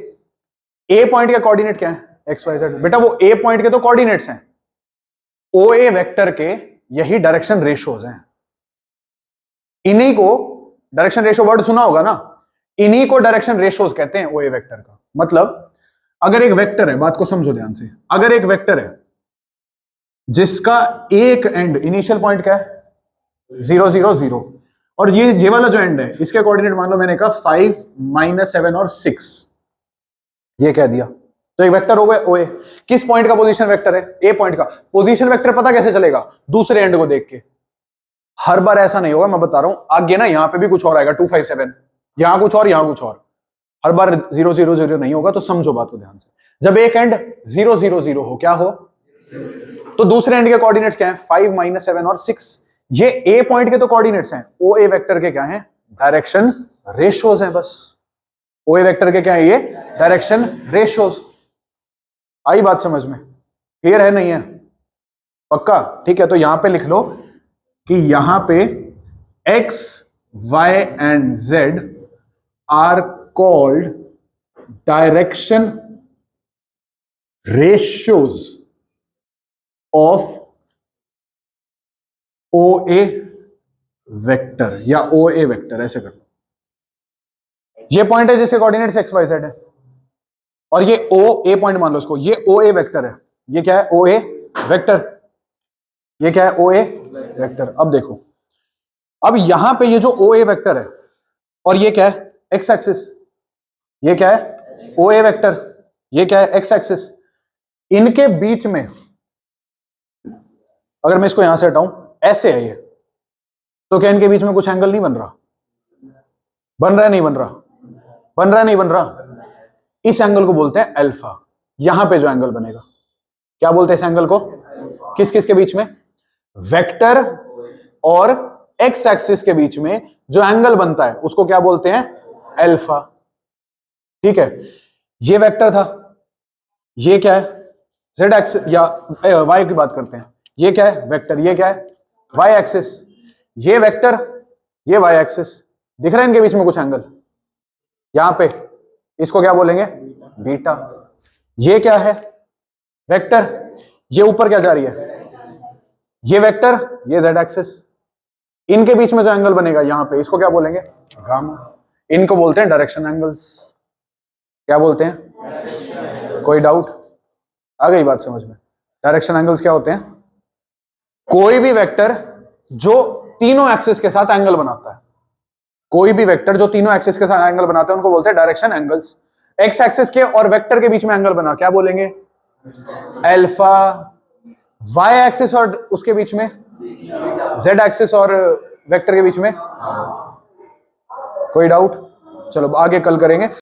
ए पॉइंट का कोऑर्डिनेट क्या है? X Y Z. बेटा वो ए पॉइंट के तो कोऑर्डिनेट्स हैं, ओ ए वेक्टर के यही डायरेक्शन रेशियोज हैं। इन्हीं को डायरेक्शन रेशियो वर्ड सुना होगा ना, इन्हीं को डायरेक्शन रेशियोज कहते हैं ओ ए वेक्टर का। मतलब अगर एक वेक्टर है, बात को समझो ध्यान से, अगर एक वेक्टर है जिसका एक एंड इनिशियल पॉइंट क्या है? 0 0 0, और ये वाला जो एंड है इसके कोऑर्डिनेट मान लो मैंने कहा 5 -7 और 6, ये कह दिया, तो एक वेक्टर हो गया ओए। किस पॉइंट का पोजीशन वेक्टर है? ए पॉइंट का। पोजीशन वेक्टर पता कैसे चलेगा? दूसरे एंड को देख के। हर बार ऐसा नहीं होगा, मैं बता रहा हूं। आगे ना यहां पे भी कुछ और आएगा, 2 5 7, यहां कुछ और, यहां कुछ और। हर बार 0 0 0 नहीं होगा, तो समझो बात को ध्यान से। जब एक एंड 0 0 0 हो, क्या हो? तो दूसरे एंड के कोऑर्डिनेट्स क्या हैं? 5 -7 और 6। ये ए पॉइंट के तो कोऑर्डिनेट्स हैं, ओ ए वेक्टर के क्या हैं? डायरेक्शन रेशियोज हैं बस। ओ ए वेक्टर के क्या है? ये डायरेक्शन रेशियोज। आई बात समझ में? क्लियर है नहीं है? पक्का? ठीक है, तो यहां पे लिख लो कि यहां पे x, y and z are called direction ratios of O A vector या ओ ए वेक्टर, ऐसे कर लो। ये पॉइंट है जिसके कोऑर्डिनेट्स एक्स वाई जेड है, और ये ओ ए पॉइंट मान लो इसको, ये ओ ए वेक्टर है। ये क्या है? ओ ए वेक्टर। ये क्या है? ओ ए वेक्टर। अब देखो, अब यहां पे ये जो ओ ए वेक्टर है, और ये क्या है? X axis. ये क्या है? ओ ए वेक्टर। ये क्या है? X axis. इनके बीच में अगर मैं इसको यहां से हटाऊं, ऐसे है ये, तो क्या इनके बीच में कुछ एंगल नहीं बन रहा? बन रहा है? नहीं बन रहा? बन रहा है? नहीं बन रहा? इस एंगल को बोलते हैं अल्फा। यहां पे जो एंगल बनेगा, क्या बोलते हैं इस एंगल को? किस किस के बीच में? वेक्टर और एक्स एक्सिस के बीच में जो एंगल बनता है उसको क्या बोलते हैं? अल्फा। ठीक है, ये वेक्टर था, ये क्या है? जेड एक्सिस या वाई की बात करते हैं। ये क्या है? वेक्टर। ये क्या है? Y axis. ये वेक्टर, ये वाई एक्सिस। दिख रहा है इनके बीच में कुछ एंगल? यहां पे इसको क्या बोलेंगे? बीटा। ये क्या है? वेक्टर। ये ऊपर क्या जा रही है? ये वेक्टर, ये जेड एक्सिस। इनके बीच में जो एंगल बनेगा यहां पे, इसको क्या बोलेंगे? गामा। इनको बोलते हैं डायरेक्शन एंगल्स। क्या बोलते हैं? कोई डाउट? आ गई बात समझ में? डायरेक्शन एंगल्स क्या होते हैं? कोई भी वेक्टर जो तीनों एक्सिस के साथ एंगल बनाता है, कोई भी वेक्टर जो तीनों एक्सिस के साथ एंगल बनाता है उनको बोलते हैं डायरेक्शन एंगल्स। एक्स एक्सिस के और वेक्टर के बीच में एंगल बना, क्या बोलेंगे? अल्फा। वाई एक्सिस और उसके बीच में, जेड एक्सिस और वेक्टर के बीच में, कोई डाउट? चलो आगे कल करेंगे।